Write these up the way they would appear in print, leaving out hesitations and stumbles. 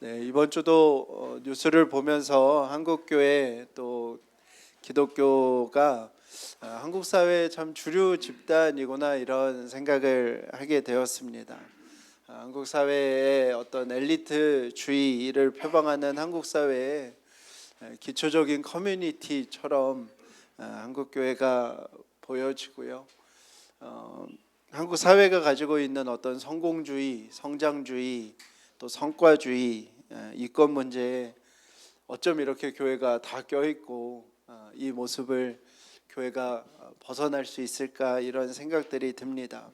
네, 이번 주도 뉴스를 보면서 한국 교회 또 기독교가 한국 사회의 참 주류 집단이구나 이런 생각을 하게 되었습니다. 한국 사회의 어떤 엘리트주의를 표방하는 한국 사회의 기초적인 커뮤니티처럼 한국 교회가 보여지고요. 한국 사회가 가지고 있는 어떤 성공주의, 성장주의, 또 성과주의, 이권 문제에 어쩜 이렇게 교회가 다 껴있고 이 모습을 교회가 벗어날 수 있을까 이런 생각들이 듭니다.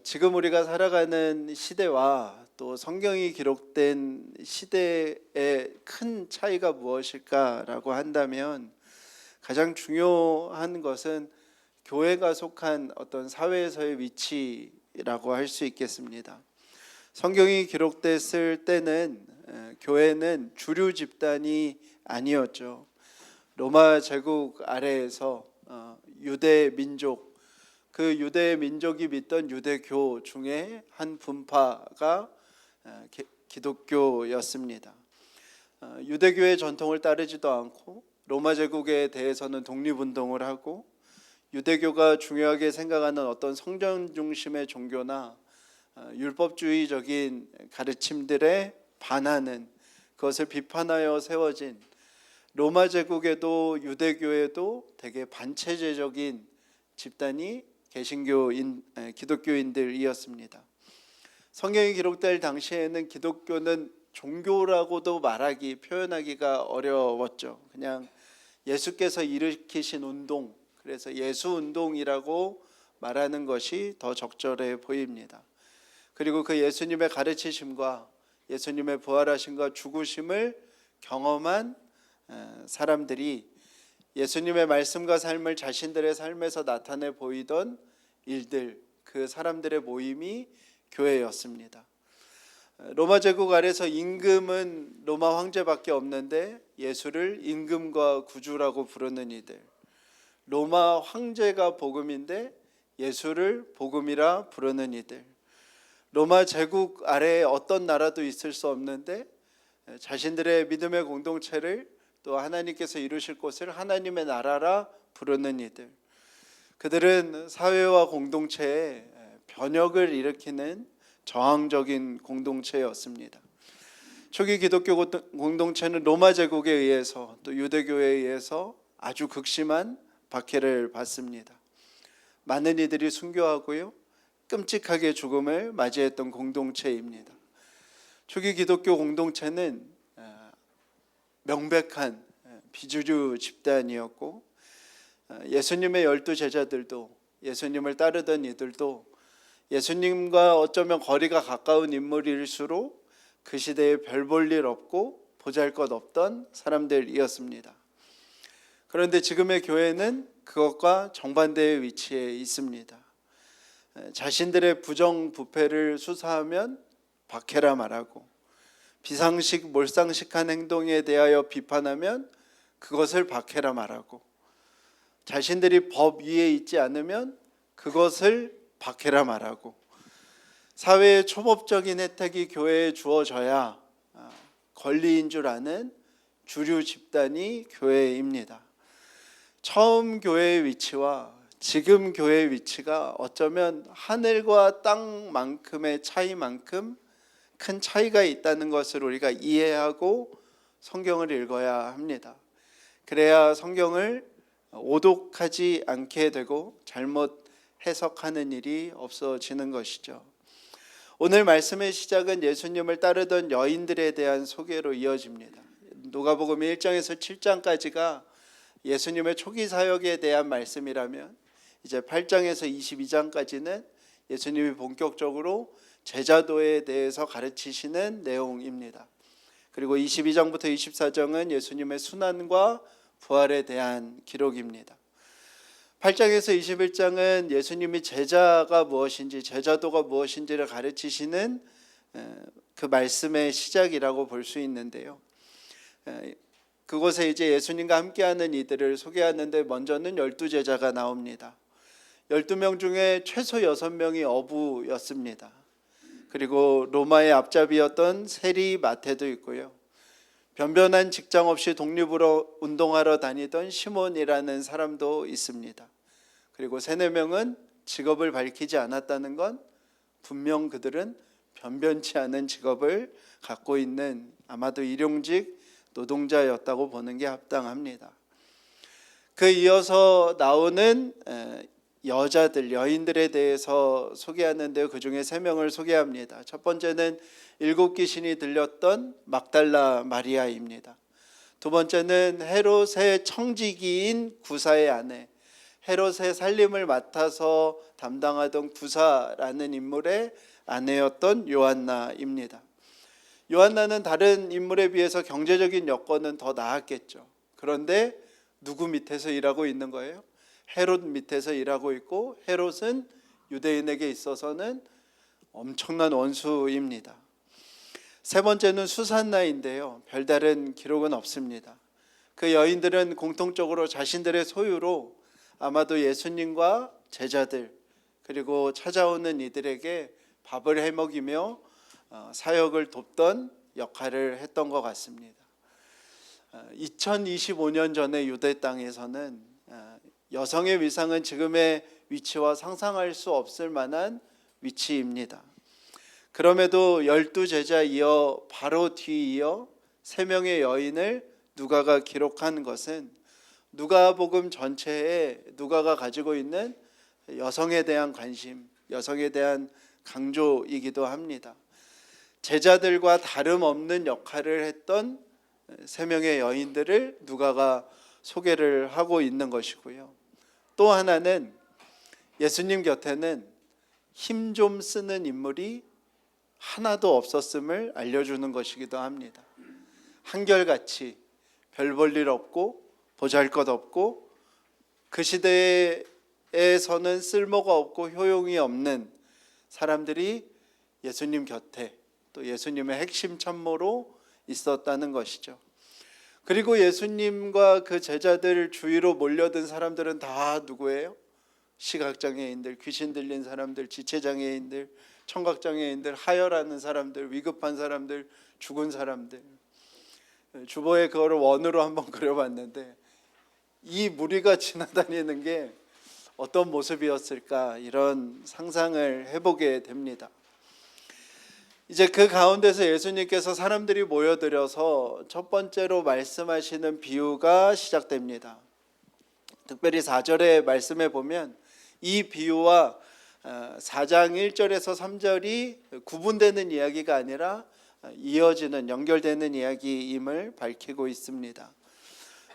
지금 우리가 살아가는 시대와 또 성경이 기록된 시대의 큰 차이가 무엇일까라고 한다면 가장 중요한 것은 교회가 속한 어떤 사회에서의 위치라고 할 수 있겠습니다. 성경이 기록됐을 때는 교회는 주류 집단이 아니었죠. 로마 제국 아래에서 유대 민족, 그 유대 민족이 믿던 유대교 중에 한 분파가 기독교였습니다. 유대교의 전통을 따르지도 않고 로마 제국에 대해서는 독립운동을 하고 유대교가 중요하게 생각하는 어떤 성전 중심의 종교나 율법주의적인 가르침들에 반하는, 그것을 비판하여 세워진 로마 제국에도 유대교에도 되게 반체제적인 집단이 기독교인들이었습니다. 성경이 기록될 당시에는 기독교는 종교라고도 표현하기가 어려웠죠. 그냥 예수께서 일으키신 운동, 그래서 예수운동이라고 말하는 것이 더 적절해 보입니다. 그리고 그 예수님의 가르치심과 예수님의 부활하심과 죽으심을 경험한 사람들이 예수님의 말씀과 삶을 자신들의 삶에서 나타내 보이던 일들, 그 사람들의 모임이 교회였습니다. 로마 제국 아래서 임금은 로마 황제밖에 없는데 예수를 임금과 구주라고 부르는 이들, 로마 황제가 복음인데 예수를 복음이라 부르는 이들, 로마 제국 아래에 어떤 나라도 있을 수 없는데 자신들의 믿음의 공동체를 또 하나님께서 이루실 곳을 하나님의 나라라 부르는 이들, 그들은 사회와 공동체에 변혁을 일으키는 저항적인 공동체였습니다. 초기 기독교 공동체는 로마 제국에 의해서 또 유대교에 의해서 아주 극심한 박해를 받습니다. 많은 이들이 순교하고요, 끔찍하게 죽음을 맞이했던 공동체입니다. 초기 기독교 공동체는 명백한 비주류 집단이었고 예수님의 12 제자들도, 예수님을 따르던 이들도 예수님과 어쩌면 거리가 가까운 인물일수록 그 시대에 별 볼 일 없고 보잘것없던 사람들이었습니다. 그런데 지금의 교회는 그것과 정반대의 위치에 있습니다. 자신들의 부정부패를 수사하면 박해라 말하고, 비상식 몰상식한 행동에 대하여 비판하면 그것을 박해라 말하고, 자신들이 법 위에 있지 않으면 그것을 박해라 말하고, 사회의 초법적인 혜택이 교회에 주어져야 권리인 줄 아는 주류 집단이 교회입니다. 처음 교회의 위치와 지금 교회의 위치가 어쩌면 하늘과 땅만큼의 차이만큼 큰 차이가 있다는 것을 우리가 이해하고 성경을 읽어야 합니다. 그래야 성경을 오독하지 않게 되고 잘못 해석하는 일이 없어지는 것이죠. 오늘 말씀의 시작은 예수님을 따르던 여인들에 대한 소개로 이어집니다. 누가복음 1장에서 7장까지가 예수님의 초기 사역에 대한 말씀이라면 이제 8장에서 22장까지는 예수님이 본격적으로 제자도에 대해서 가르치시는 내용입니다. 그리고 22장부터 24장은 예수님의 순환과 부활에 대한 기록입니다. 8장에서 21장은 예수님이 제자가 무엇인지, 제자도가 무엇인지를 가르치시는 그 말씀의 시작이라고 볼 수 있는데요. 그곳에 이제 예수님과 함께하는 이들을 소개하는데 먼저는 12 제자가 나옵니다. 12명 중에 최소 6명이 어부였습니다. 그리고 로마의 앞잡이였던 세리 마테도 있고요. 변변한 직장 없이 독립으로 운동하러 다니던 시몬이라는 사람도 있습니다. 그리고 세네 명은 직업을 밝히지 않았다는 건 분명 그들은 변변치 않은 직업을 갖고 있는 아마도 일용직 노동자였다고 보는 게 합당합니다. 그 이어서 나오는 여자들, 여인들에 대해서 소개하는데요. 그 중에 3명을 소개합니다. 첫 번째는 7 귀신이 들렸던 막달라 마리아입니다. 두 번째는 헤롯의 청지기인 구사의 아내, 헤롯의 살림을 맡아서 담당하던 구사라는 인물의 아내였던 요한나입니다. 요한나는 다른 인물에 비해서 경제적인 여건은 더 나았겠죠. 그런데 누구 밑에서 일하고 있는 거예요? 헤롯 밑에서 일하고 있고, 헤롯은 유대인에게 있어서는 엄청난 원수입니다. 세 번째는 수산나인데요. 별다른 기록은 없습니다. 그 여인들은 공통적으로 자신들의 소유로 아마도 예수님과 제자들 그리고 찾아오는 이들에게 밥을 해먹이며 사역을 돕던 역할을 했던 것 같습니다. 2025년 전에 유대 땅에서는 여성의 위상은 지금의 위치와 상상할 수 없을 만한 위치입니다. 그럼에도 12제자 이어 바로 뒤이어 3명의 여인을 누가가 기록한 것은 누가복음 전체에 누가가 가지고 있는 여성에 대한 관심, 여성에 대한 강조이기도 합니다. 제자들과 다름없는 역할을 했던 3명의 여인들을 누가가 소개를 하고 있는 것이고요. 또 하나는 예수님 곁에는 힘 좀 쓰는 인물이 하나도 없었음을 알려주는 것이기도 합니다. 한결같이 별 볼 일 없고 보잘것없고 그 시대에서는 쓸모가 없고 효용이 없는 사람들이 예수님 곁에 또 예수님의 핵심 참모로 있었다는 것이죠. 그리고 예수님과 그 제자들 주위로 몰려든 사람들은 다 누구예요? 시각장애인들, 귀신 들린 사람들, 지체장애인들, 청각장애인들, 하혈하는 사람들, 위급한 사람들, 죽은 사람들. 주보에 그거를 원으로 한번 그려봤는데 이 무리가 지나다니는 게 어떤 모습이었을까, 이런 상상을 해보게 됩니다. 이제 그 가운데서 예수님께서 사람들이 모여들어서 첫 번째로 말씀하시는 비유가 시작됩니다. 특별히 4절의 말씀에 보면 이 비유와 4장 1절에서 3절이 구분되는 이야기가 아니라 이어지는, 연결되는 이야기임을 밝히고 있습니다.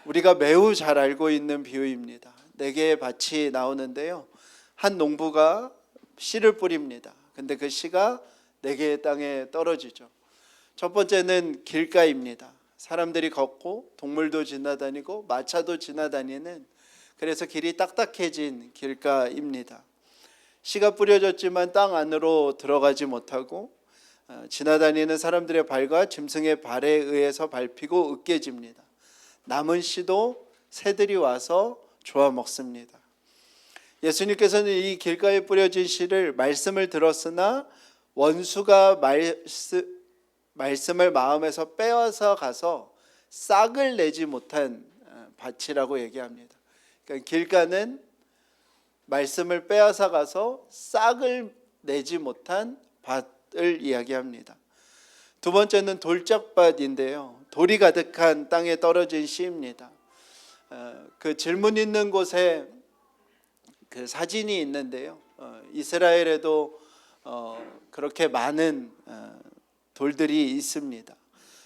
우리가 매우 잘 알고 있는 비유입니다. 4개의 밭이 나오는데요, 한 농부가 씨를 뿌립니다. 근데 그 씨가 4개의 땅에 떨어지죠. 첫 번째는 길가입니다. 사람들이 걷고 동물도 지나다니고 마차도 지나다니는, 그래서 길이 딱딱해진 길가입니다. 씨가 뿌려졌지만 땅 안으로 들어가지 못하고 지나다니는 사람들의 발과 짐승의 발에 의해서 밟히고 으깨집니다. 남은 씨도 새들이 와서 주워 먹습니다. 예수님께서는 이 길가에 뿌려진 씨를 말씀을 들었으나 원수가 말씀을 마음에서 빼앗아 가서 싹을 내지 못한 밭이라고 얘기합니다. 그러니까 길가는 말씀을 빼앗아 가서 싹을 내지 못한 밭을 이야기합니다. 두 번째는 돌짝밭인데요, 돌이 가득한 땅에 떨어진 씨입니다. 그 질문 있는 곳에 그 사진이 있는데요, 이스라엘에도 그렇게 많은 돌들이 있습니다.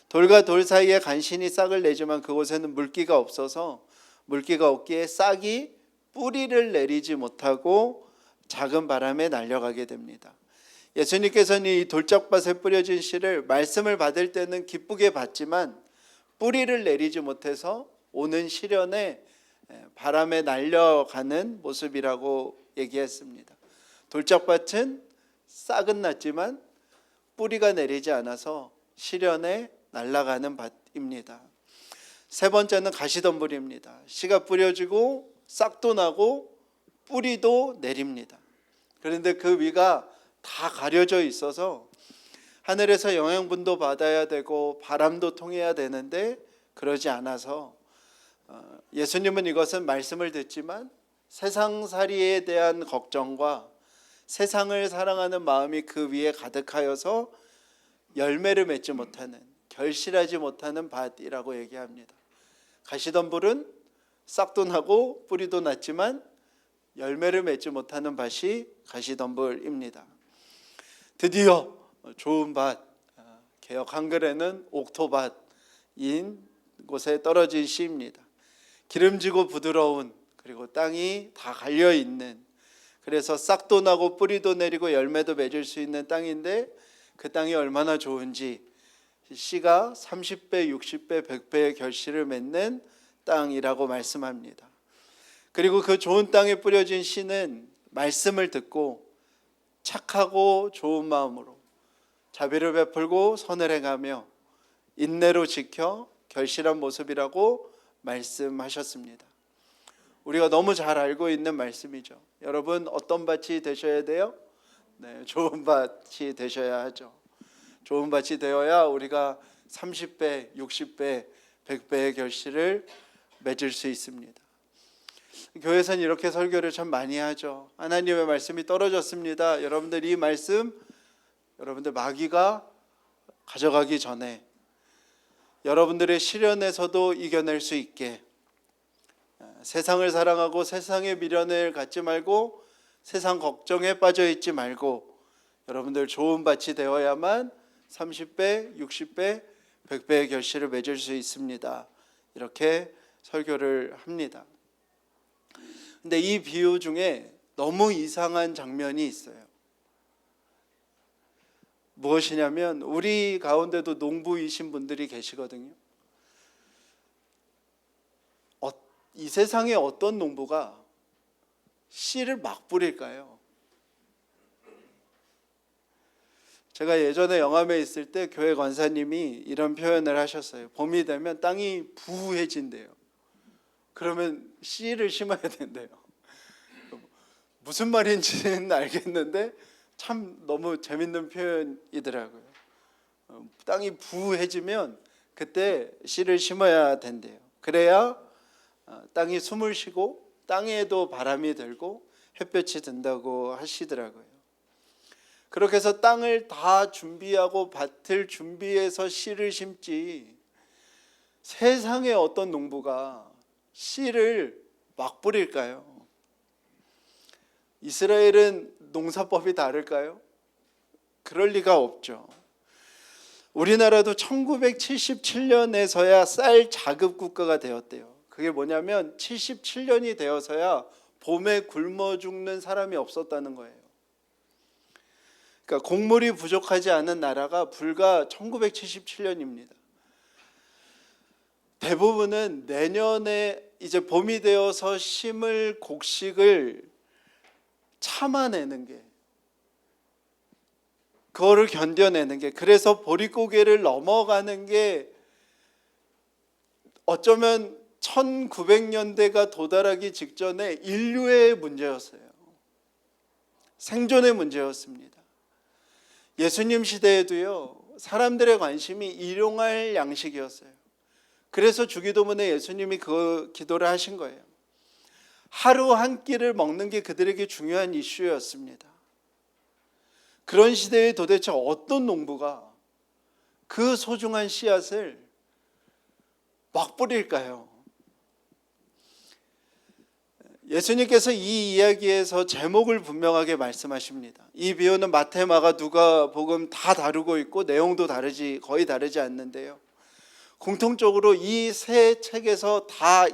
돌과 돌 사이에 간신히 싹을 내지만 그곳에는 물기가 없어서, 물기가 없기에 싹이 뿌리를 내리지 못하고 작은 바람에 날려가게 됩니다. 예수님께서는 이 돌짝밭에 뿌려진 씨를 말씀을 받을 때는 기쁘게 받지만 뿌리를 내리지 못해서 오는 시련에 바람에 날려가는 모습이라고 얘기했습니다. 돌짝밭은 싹은 났지만 뿌리가 내리지 않아서 시련에 날아가는 밭입니다. 세 번째는 가시덤불입니다. 씨가 뿌려지고 싹도 나고 뿌리도 내립니다. 그런데 그 위가 다 가려져 있어서 하늘에서 영양분도 받아야 되고 바람도 통해야 되는데 그러지 않아서 예수님은 이것은 말씀을 듣지만 세상살이에 대한 걱정과 세상을 사랑하는 마음이 그 위에 가득하여서 열매를 맺지 못하는, 결실하지 못하는 밭이라고 얘기합니다. 가시덤불은 싹도 나고 뿌리도 났지만 열매를 맺지 못하는 밭이 가시덤불입니다. 드디어 좋은 밭, 개역 한글에는 옥토밭인 곳에 떨어진 시입니다. 기름지고 부드러운, 그리고 땅이 다 갈려있는, 그래서 싹도 나고 뿌리도 내리고 열매도 맺을 수 있는 땅인데 그 땅이 얼마나 좋은지 씨가 30배, 60배, 100배의 결실을 맺는 땅이라고 말씀합니다. 그리고 그 좋은 땅에 뿌려진 씨는 말씀을 듣고 착하고 좋은 마음으로 자비를 베풀고 선을 행하며 인내로 지켜 결실한 모습이라고 말씀하셨습니다. 우리가 너무 잘 알고 있는 말씀이죠. 여러분, 어떤 밭이 되셔야 돼요? 네, 좋은 밭이 되셔야 하죠. 좋은 밭이 되어야 우리가 30배, 60배, 100배의 결실을 맺을 수 있습니다. 교회에서는 이렇게 설교를 참 많이 하죠. 하나님의 말씀이 떨어졌습니다. 여러분들 이 말씀, 여러분들 마귀가 가져가기 전에 여러분들의 시련에서도 이겨낼 수 있게, 세상을 사랑하고 세상의 미련을 갖지 말고 세상 걱정에 빠져 있지 말고 여러분들 좋은 밭이 되어야만 30배, 60배, 100배의 결실을 맺을 수 있습니다. 이렇게 설교를 합니다. 근데 이 비유 중에 너무 이상한 장면이 있어요. 무엇이냐면 우리 가운데도 농부이신 분들이 계시거든요. 이 세상에 어떤 농부가 씨를 막 뿌릴까요? 제가 예전에 영암에 있을 때 교회 권사님이 이런 표현을 하셨어요. 봄이 되면 땅이 부해진대요. 그러면 씨를 심어야 된대요. 무슨 말인지는 알겠는데 참 너무 재밌는 표현이더라고요. 땅이 부해지면 그때 씨를 심어야 된대요. 그래야 땅이 숨을 쉬고 땅에도 바람이 들고 햇볕이 든다고 하시더라고요. 그렇게 해서 땅을 다 준비하고 밭을 준비해서 씨를 심지, 세상에 어떤 농부가 씨를 막 뿌릴까요? 이스라엘은 농사법이 다를까요? 그럴 리가 없죠. 우리나라도 1977년에서야 쌀 자급 국가가 되었대요. 그게 뭐냐면 77년이 되어서야 봄에 굶어 죽는 사람이 없었다는 거예요. 그러니까 곡물이 부족하지 않은 나라가 불과 1977년입니다. 대부분은 내년에 이제 봄이 되어서 심을 곡식을 참아내는 게, 그거를 견뎌내는 게, 그래서 보릿고개를 넘어가는 게 어쩌면 1900년대가 도달하기 직전에 인류의 문제였어요. 생존의 문제였습니다. 예수님 시대에도요, 사람들의 관심이 일용할 양식이었어요. 그래서 주기도문에 예수님이 그 기도를 하신 거예요. 하루 한 끼를 먹는 게 그들에게 중요한 이슈였습니다. 그런 시대에 도대체 어떤 농부가 그 소중한 씨앗을 막 뿌릴까요? 예수님께서 이 이야기에서 제목을 분명하게 말씀하십니다. 이 비유는 마태, 마가, 누가 복음 다 다루고 있고 내용도 거의 다르지 않는데요. 공통적으로 이 세 책에서 다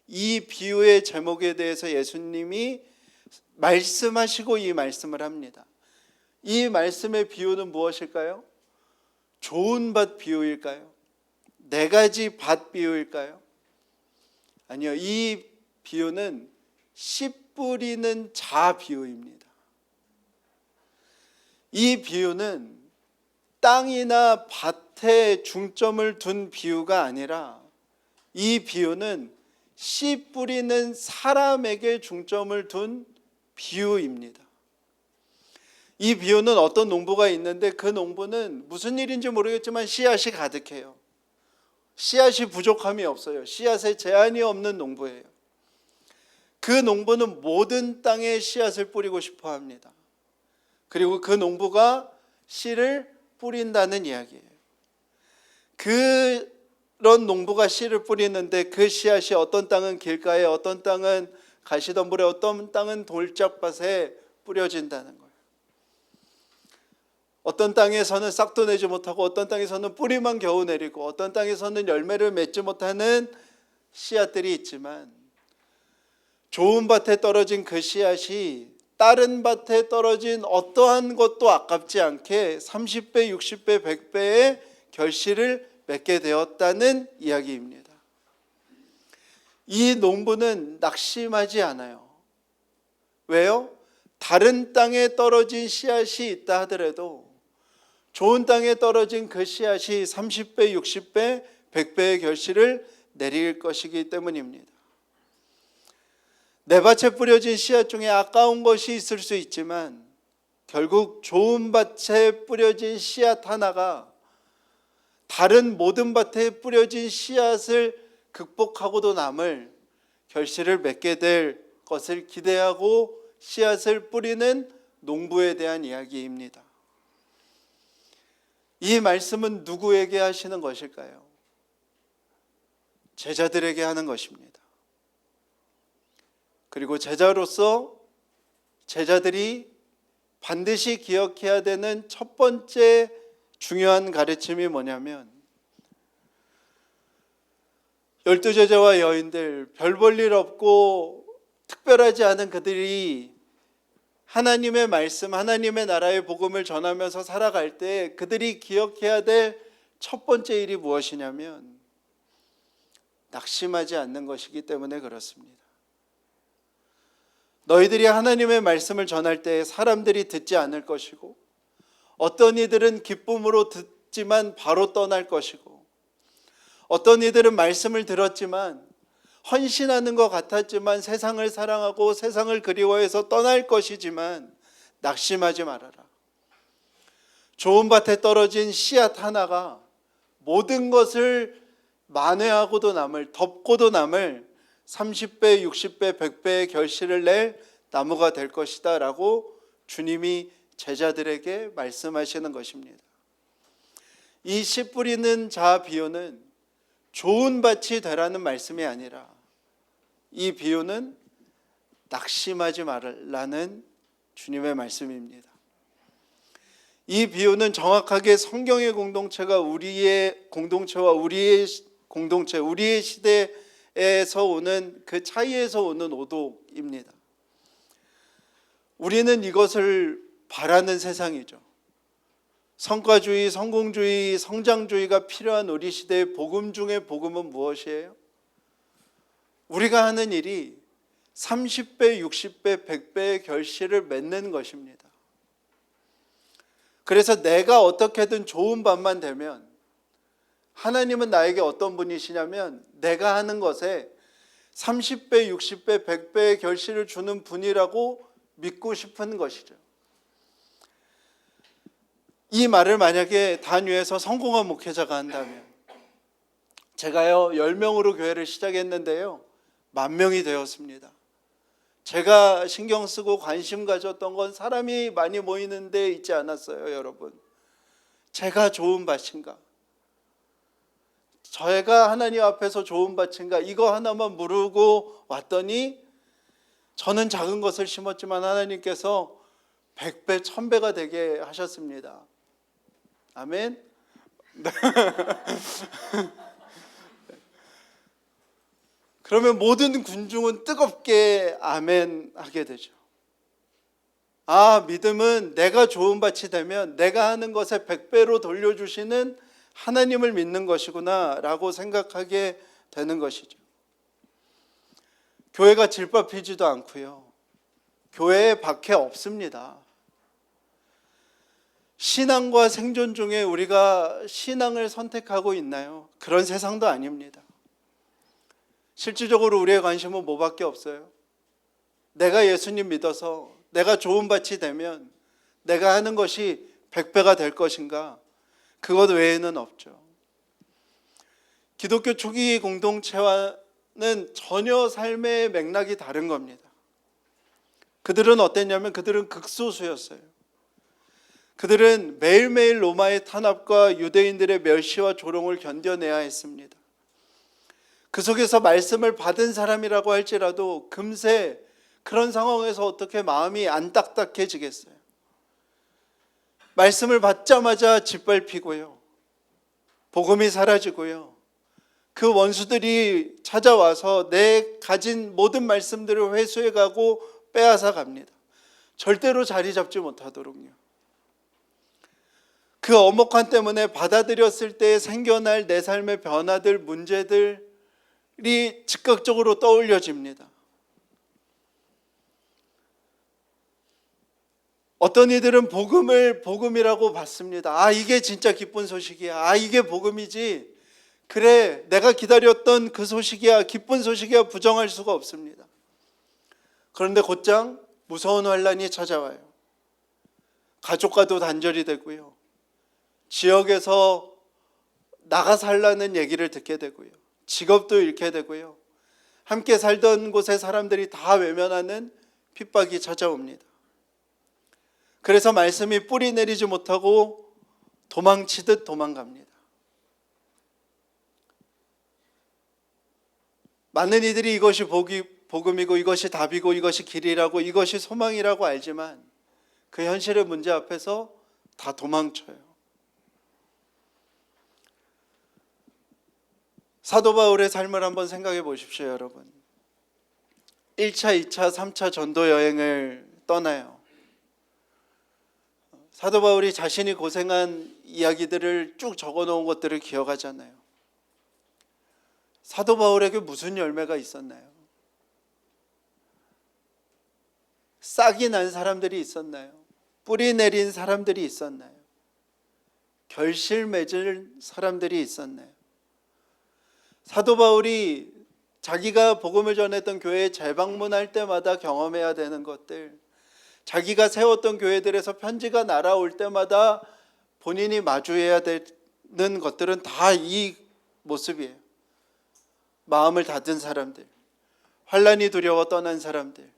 이 비유의 제목에 대해서 예수님이 말씀하시고 이 말씀을 합니다. 이 말씀의 비유는 무엇일까요? 좋은 밭 비유일까요? 네 가지 밭 비유일까요? 아니요, 이 비유는 씨 뿌리는 자 비유입니다. 이 비유는 땅이나 밭에 중점을 둔 비유가 아니라 이 비유는 씨 뿌리는 사람에게 중점을 둔 비유입니다. 이 비유는 어떤 농부가 있는데 그 농부는 무슨 일인지 모르겠지만 씨앗이 가득해요. 씨앗이 부족함이 없어요. 씨앗에 제한이 없는 농부예요. 그 농부는 모든 땅에 씨앗을 뿌리고 싶어 합니다. 그리고 그 농부가 씨를 뿌린다는 이야기예요. 그런 농부가 씨를 뿌리는데 그 씨앗이 어떤 땅은 길가에, 어떤 땅은 가시덤불에, 어떤 땅은 돌짝밭에 뿌려진다는 거예요. 어떤 땅에서는 싹도 내지 못하고, 어떤 땅에서는 뿌리만 겨우 내리고, 어떤 땅에서는 열매를 맺지 못하는 씨앗들이 있지만, 좋은 밭에 떨어진 그 씨앗이 다른 밭에 떨어진 어떠한 것도 아깝지 않게 30배, 60배, 100배의 결실을 맺게 되었다는 이야기입니다. 이 농부는 낙심하지 않아요. 왜요? 다른 땅에 떨어진 씨앗이 있다 하더라도 좋은 땅에 떨어진 그 씨앗이 30배, 60배, 100배의 결실을 내릴 것이기 때문입니다. 내 밭에 뿌려진 씨앗 중에 아까운 것이 있을 수 있지만 결국 좋은 밭에 뿌려진 씨앗 하나가 다른 모든 밭에 뿌려진 씨앗을 극복하고도 남을 결실을 맺게 될 것을 기대하고 씨앗을 뿌리는 농부에 대한 이야기입니다. 이 말씀은 누구에게 하시는 것일까요? 제자들에게 하는 것입니다. 그리고 제자로서 제자들이 반드시 기억해야 되는 첫 번째 중요한 가르침이 뭐냐면, 12제자와 여인들, 별 볼 일 없고 특별하지 않은 그들이 하나님의 말씀, 하나님의 나라의 복음을 전하면서 살아갈 때 그들이 기억해야 될 첫 번째 일이 무엇이냐면 낙심하지 않는 것이기 때문에 그렇습니다. 너희들이 하나님의 말씀을 전할 때 사람들이 듣지 않을 것이고, 어떤 이들은 기쁨으로 듣지만 바로 떠날 것이고, 어떤 이들은 말씀을 들었지만 헌신하는 것 같았지만 세상을 사랑하고 세상을 그리워해서 떠날 것이지만 낙심하지 말아라. 좋은 밭에 떨어진 씨앗 하나가 모든 것을 만회하고도 남을, 덮고도 남을 30배, 60배, 100배의 결실을 낼 나무가 될 것이다 라고 주님이 제자들에게 말씀하시는 것입니다. 이 씨 뿌리는 자 비유는 좋은 밭이 되라는 말씀이 아니라 이 비유는 낙심하지 말라는 주님의 말씀입니다. 이 비유는 정확하게 성경의 공동체가 우리의 공동체와 우리의 공동체, 우리의 시대에서 오는 그 차이에서 오는 오독입니다. 우리는 이것을 바라는 세상이죠. 성과주의, 성공주의, 성장주의가 필요한 우리 시대의 복음 중에 복음은 무엇이에요? 우리가 하는 일이 30배, 60배, 100배의 결실을 맺는 것입니다. 그래서 내가 어떻게든 좋은 밭만 되면, 하나님은 나에게 어떤 분이시냐면 내가 하는 것에 30배, 60배, 100배의 결실을 주는 분이라고 믿고 싶은 것이죠. 이 말을 만약에 단위에서 성공한 목회자가 한다면, 제가요 10명으로 교회를 시작했는데요 10,000명이 되었습니다. 제가 신경 쓰고 관심 가졌던 건 사람이 많이 모이는 데 있지 않았어요. 여러분, 제가 좋은 밭인가, 저희가 하나님 앞에서 좋은 밭인가, 이거 하나만 물고 왔더니 저는 작은 것을 심었지만 하나님께서 100배, 1000배가 되게 하셨습니다. 아멘. 그러면 모든 군중은 뜨겁게 아멘 하게 되죠. 아, 믿음은 내가 좋은 밭이 되면 내가 하는 것에 100배로 돌려주시는 하나님을 믿는 것이구나 라고 생각하게 되는 것이죠. 교회가 질밥히지도 않고요, 교회에 박해 없습니다. 신앙과 생존 중에 우리가 신앙을 선택하고 있나요? 그런 세상도 아닙니다. 실질적으로 우리의 관심은 뭐밖에 없어요? 내가 예수님 믿어서 내가 좋은 밭이 되면 내가 하는 것이 100배가 될 것인가? 그것 외에는 없죠. 기독교 초기 공동체와는 전혀 삶의 맥락이 다른 겁니다. 그들은 어땠냐면 그들은 극소수였어요. 그들은 매일매일 로마의 탄압과 유대인들의 멸시와 조롱을 견뎌내야 했습니다. 그 속에서 말씀을 받은 사람이라고 할지라도 금세 그런 상황에서 어떻게 마음이 안 딱딱해지겠어요. 말씀을 받자마자 짓밟히고요. 복음이 사라지고요. 그 원수들이 찾아와서 내 가진 모든 말씀들을 회수해가고 빼앗아 갑니다. 절대로 자리 잡지 못하도록요. 그 엄혹한 때문에 받아들였을 때 생겨날 내 삶의 변화들, 문제들이 즉각적으로 떠올려집니다. 어떤 이들은 복음을 복음이라고 받습니다. 이게 진짜 기쁜 소식이야. 이게 복음이지. 그래, 내가 기다렸던 그 소식이야. 기쁜 소식이야. 부정할 수가 없습니다. 그런데 곧장 무서운 환란이 찾아와요. 가족과도 단절이 되고요. 지역에서 나가 살라는 얘기를 듣게 되고요. 직업도 잃게 되고요. 함께 살던 곳의 사람들이 다 외면하는 핍박이 찾아옵니다. 그래서 말씀이 뿌리 내리지 못하고 도망치듯 도망갑니다. 많은 이들이 이것이 복음이고 이것이 답이고 이것이 길이라고 이것이 소망이라고 알지만 그 현실의 문제 앞에서 다 도망쳐요. 사도 바울의 삶을 한번 생각해 보십시오, 여러분. 1차, 2차, 3차 전도 여행을 떠나요. 사도 바울이 자신이 고생한 이야기들을 쭉 적어놓은 것들을 기억하잖아요. 사도 바울에게 무슨 열매가 있었나요? 싹이 난 사람들이 있었나요? 뿌리 내린 사람들이 있었나요? 결실 맺은 사람들이 있었나요? 사도 바울이 자기가 복음을 전했던 교회에 재방문할 때마다 경험해야 되는 것들, 자기가 세웠던 교회들에서 편지가 날아올 때마다 본인이 마주해야 되는 것들은 다 이 모습이에요. 마음을 닫은 사람들, 환난이 두려워 떠난 사람들,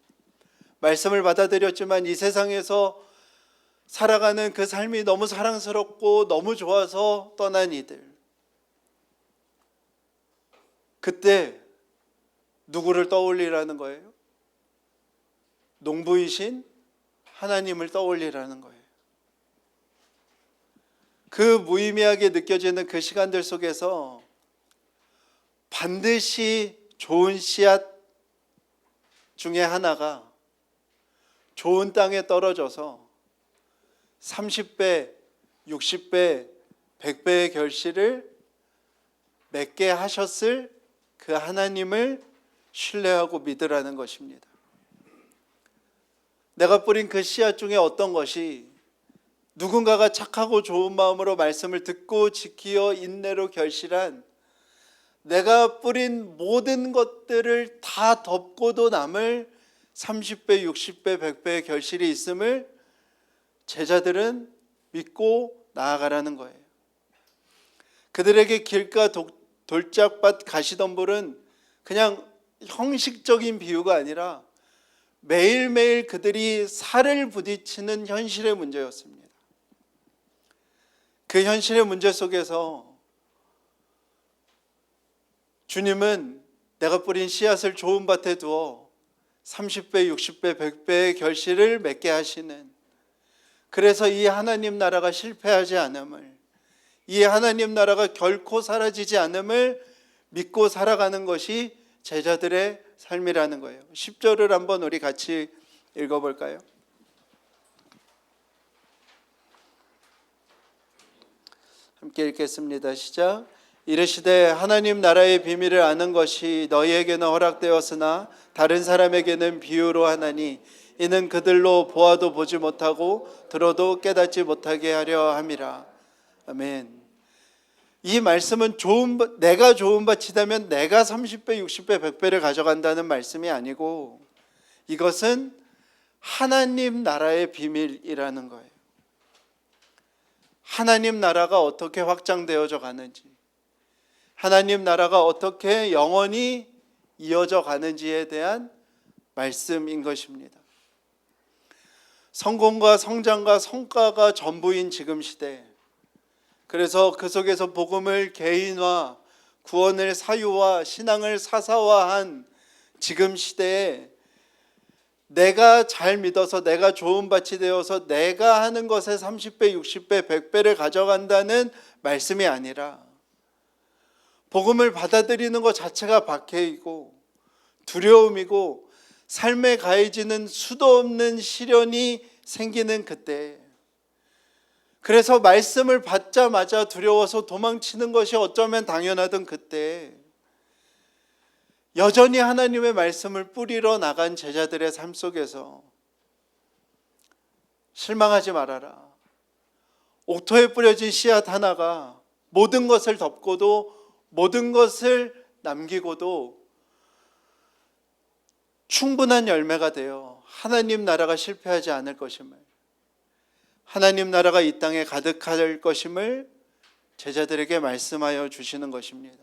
말씀을 받아들였지만 이 세상에서 살아가는 그 삶이 너무 사랑스럽고 너무 좋아서 떠난 이들. 그때 누구를 떠올리라는 거예요? 농부이신 하나님을 떠올리라는 거예요. 그 무의미하게 느껴지는 그 시간들 속에서 반드시 좋은 씨앗 중에 하나가 좋은 땅에 떨어져서 30배, 60배, 100배의 결실을 맺게 하셨을 그 하나님을 신뢰하고 믿으라는 것입니다. 내가 뿌린 그 씨앗 중에 어떤 것이 누군가가 착하고 좋은 마음으로 말씀을 듣고 지키어 인내로 결실한 내가 뿌린 모든 것들을 다 덮고도 남을 30배, 60배, 100배의 결실이 있음을 제자들은 믿고 나아가라는 거예요. 그들에게 길가 돌짝밭 가시덤불은 그냥 형식적인 비유가 아니라 매일매일 그들이 살을 부딪히는 현실의 문제였습니다. 그 현실의 문제 속에서 주님은 내가 뿌린 씨앗을 좋은 밭에 두어 30배, 60배, 100배의 결실을 맺게 하시는, 그래서 이 하나님 나라가 실패하지 않음을, 이 하나님 나라가 결코 사라지지 않음을 믿고 살아가는 것이 제자들의 삶이라는 거예요. 10절을 한번 우리 같이 읽어볼까요? 함께 읽겠습니다. 시작. 이르시되 하나님 나라의 비밀을 아는 것이 너희에게는 허락되었으나 다른 사람에게는 비유로 하나니 이는 그들로 보아도 보지 못하고 들어도 깨닫지 못하게 하려 함이라. 아멘. 이 말씀은 내가 좋은 밭이다면 내가 30배, 60배, 100배를 가져간다는 말씀이 아니고 이것은 하나님 나라의 비밀이라는 거예요. 하나님 나라가 어떻게 확장되어져 가는지, 하나님 나라가 어떻게 영원히 이어져 가는지에 대한 말씀인 것입니다. 성공과 성장과 성과가 전부인 지금 시대, 그래서 그 속에서 복음을 개인화, 구원을 사유화, 신앙을 사사화한 지금 시대에 내가 잘 믿어서 내가 좋은 밭이 되어서 내가 하는 것에 30배, 60배, 100배를 가져간다는 말씀이 아니라 복음을 받아들이는 것 자체가 박해이고 두려움이고 삶에 가해지는 수도 없는 시련이 생기는 그때, 그래서 말씀을 받자마자 두려워서 도망치는 것이 어쩌면 당연하던 그때, 여전히 하나님의 말씀을 뿌리러 나간 제자들의 삶 속에서 실망하지 말아라. 옥토에 뿌려진 씨앗 하나가 모든 것을 덮고도 모든 것을 남기고도 충분한 열매가 되어 하나님 나라가 실패하지 않을 것임을, 하나님 나라가 이 땅에 가득할 것임을 제자들에게 말씀하여 주시는 것입니다.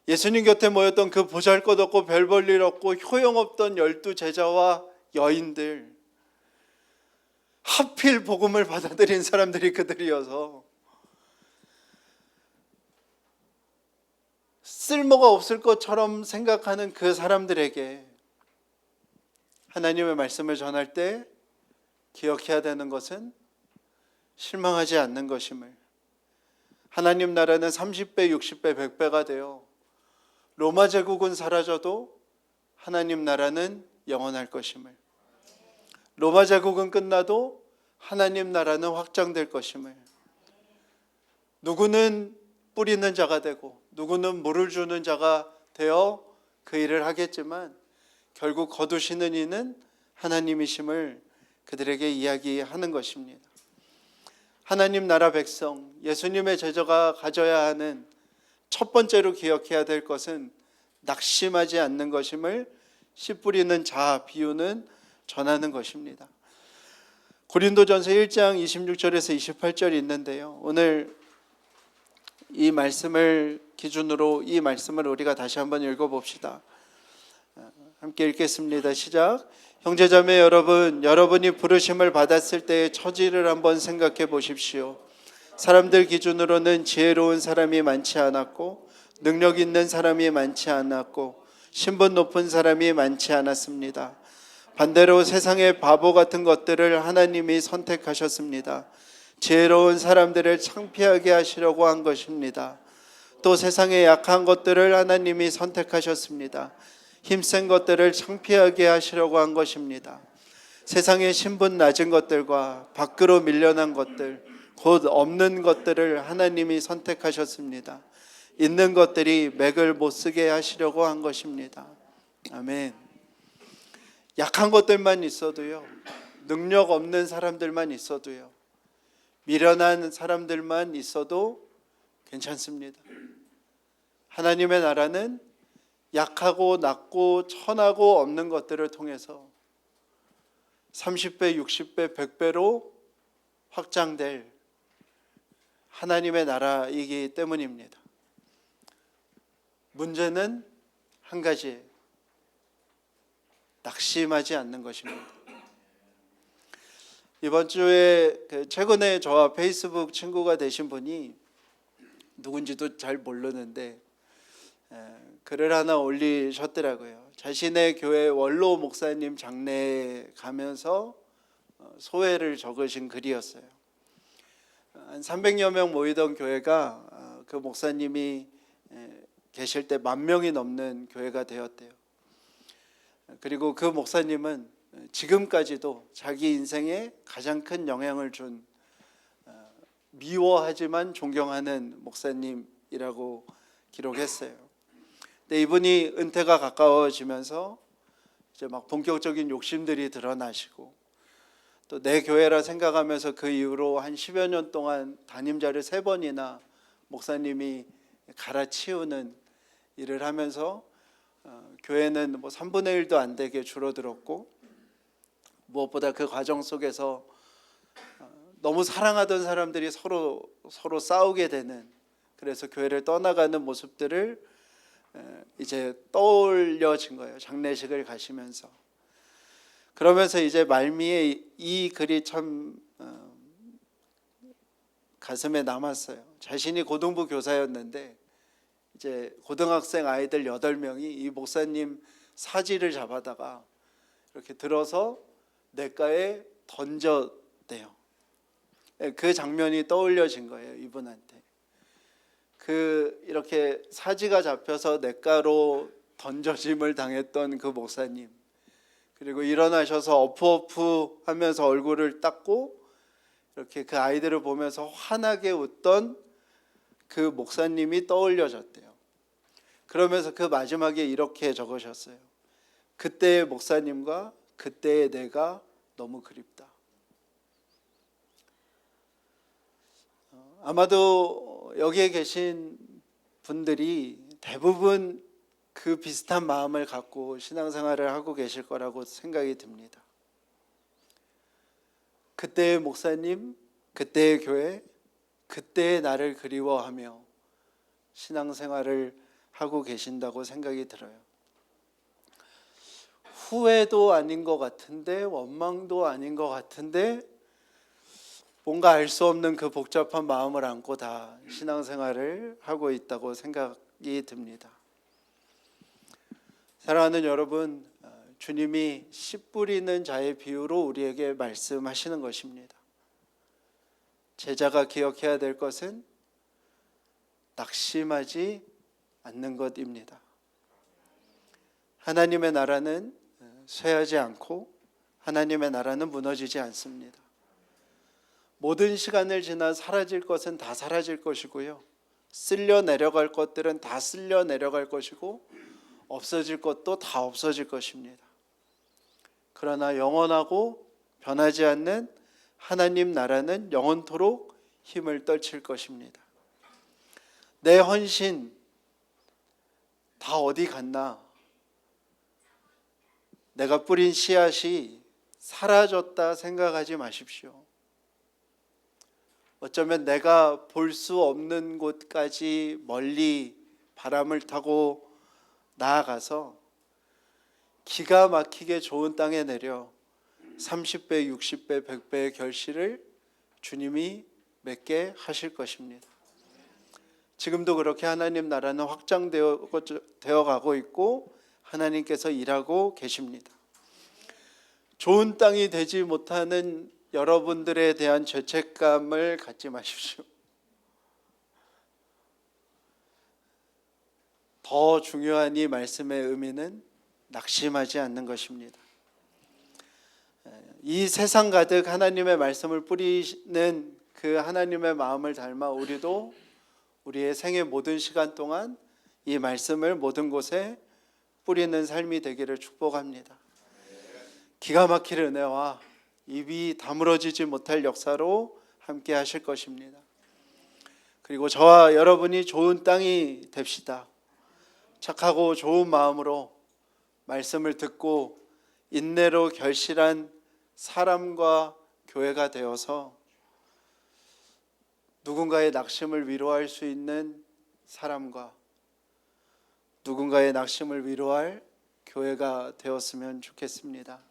예수님 곁에 모였던 그 보잘것없고 별 볼 일 없고 효용없던 12 제자와 여인들, 하필 복음을 받아들인 사람들이 그들이어서 쓸모가 없을 것처럼 생각하는 그 사람들에게 하나님의 말씀을 전할 때 기억해야 되는 것은 실망하지 않는 것임을, 하나님 나라는 30배, 60배, 100배가 되어 로마 제국은 사라져도 하나님 나라는 영원할 것임을, 로마 제국은 끝나도 하나님 나라는 확장될 것임을, 누구는 뿌리는 자가 되고 누구는 물을 주는 자가 되어 그 일을 하겠지만 결국 거두시는 이는 하나님이심을 그들에게 이야기하는 것입니다. 하나님 나라 백성, 예수님의 제자가 가져야 하는 첫 번째로 기억해야 될 것은 낙심하지 않는 것임을 씨 뿌리는 자 비유는 전하는 것입니다. 고린도전서 1장 26절에서 28절이 있는데요, 오늘 이 말씀을 기준으로 이 말씀을 우리가 다시 한번 읽어봅시다. 함께 읽겠습니다. 시작. 형제자매 여러분, 여러분이 부르심을 받았을 때의 처지를 한번 생각해 보십시오. 사람들 기준으로는 지혜로운 사람이 많지 않았고 능력 있는 사람이 많지 않았고 신분 높은 사람이 많지 않았습니다. 반대로 세상의 바보 같은 것들을 하나님이 선택하셨습니다. 지혜로운 사람들을 창피하게 하시려고 한 것입니다. 또 세상의 약한 것들을 하나님이 선택하셨습니다. 힘센 것들을 창피하게 하시려고 한 것입니다. 세상의 신분 낮은 것들과 밖으로 밀려난 것들, 곧 없는 것들을 하나님이 선택하셨습니다. 있는 것들이 맥을 못 쓰게 하시려고 한 것입니다. 아멘. 약한 것들만 있어도요, 능력 없는 사람들만 있어도요, 미련한 사람들만 있어도 괜찮습니다. 하나님의 나라는 약하고 낮고 천하고 없는 것들을 통해서 30배, 60배, 100배로 확장될 하나님의 나라이기 때문입니다. 문제는 한 가지, 낙심하지 않는 것입니다. 이번 주에 최근에 저와 페이스북 친구가 되신 분이 누군지도 잘 모르는데 글을 하나 올리셨더라고요. 자신의 교회 원로 목사님 장례에 가면서 소회를 적으신 글이었어요. 한 300여 명 모이던 교회가 그 목사님이 계실 때 10,000명이 넘는 교회가 되었대요. 그리고 그 목사님은 지금까지도 자기 인생에 가장 큰 영향을 준 미워하지만 존경하는 목사님이라고 기록했어요. 근데 이분이 은퇴가 가까워지면서 이제 막 본격적인 욕심들이 드러나시고 또 내 교회라 생각하면서 그 이후로 한 10여 년 동안 담임자를 3번이나 목사님이 갈아치우는 일을 하면서 교회는 뭐 3분의 1도 안 되게 줄어들었고 무엇보다 그 과정 속에서 너무 사랑하던 사람들이 서로 싸우게 되는, 그래서 교회를 떠나가는 모습들을 이제 떠올려진 거예요. 장례식을 가시면서. 그러면서 이제 말미에 이 글이 참 가슴에 남았어요. 자신이 고등부 교사였는데 이제 고등학생 아이들 8명이 이 목사님 사지를 잡아다가 이렇게 들어서 냇가에 던졌대요. 그 장면이 떠올려진 거예요, 이분한테. 이렇게 사지가 잡혀서 냇가로 던져짐을 당했던 그 목사님, 그리고 일어나셔서 어프어프 하면서 얼굴을 닦고 이렇게 그 아이들을 보면서 환하게 웃던 그 목사님이 떠올려졌대요. 그러면서 그 마지막에 이렇게 적으셨어요. 그때의 목사님과 그때의 내가 너무 그립다. 아마도 여기에 계신 분들이 대부분 그 비슷한 마음을 갖고 신앙생활을 하고 계실 거라고 생각이 듭니다. 그때의 목사님, 그때의 교회, 그때의 나를 그리워하며 신앙생활을 하고 계신다고 생각이 들어요. 후회도 아닌 것 같은데 원망도 아닌 것 같은데 뭔가 알 수 없는 그 복잡한 마음을 안고 다 신앙생활을 하고 있다고 생각이 듭니다. 사랑하는 여러분, 주님이 씨 뿌리는 자의 비유로 우리에게 말씀하시는 것입니다. 제자가 기억해야 될 것은 낙심하지 않는 것입니다. 하나님의 나라는 쇠하지 않고 하나님의 나라는 무너지지 않습니다. 모든 시간을 지나 사라질 것은 다 사라질 것이고요, 쓸려 내려갈 것들은 다 쓸려 내려갈 것이고 없어질 것도 다 없어질 것입니다. 그러나 영원하고 변하지 않는 하나님 나라는 영원토록 힘을 떨칠 것입니다. 내 헌신 다 어디 갔나? 내가 뿌린 씨앗이 사라졌다 생각하지 마십시오. 어쩌면 내가 볼 수 없는 곳까지 멀리 바람을 타고 나아가서 기가 막히게 좋은 땅에 내려 30배, 60배, 100배의 결실을 주님이 맺게 하실 것입니다. 지금도 그렇게 하나님 나라는 확장되어 가고 있고 하나님께서 일하고 계십니다. 좋은 땅이 되지 못하는 여러분들에 대한 죄책감을 갖지 마십시오. 더 중요한 이 말씀의 의미는 낙심하지 않는 것입니다. 이 세상 가득 하나님의 말씀을 뿌리는 그 하나님의 마음을 닮아 우리도 우리의 생의 모든 시간 동안 이 말씀을 모든 곳에 뿌리는 삶이 되기를 축복합니다. 기가 막힐 은혜와 입이 다물어지지 못할 역사로 함께 하실 것입니다. 그리고 저와 여러분이 좋은 땅이 됩시다. 착하고 좋은 마음으로 말씀을 듣고 인내로 결실한 사람과 교회가 되어서 누군가의 낙심을 위로할 수 있는 사람과 누군가의 낙심을 위로할 교회가 되었으면 좋겠습니다.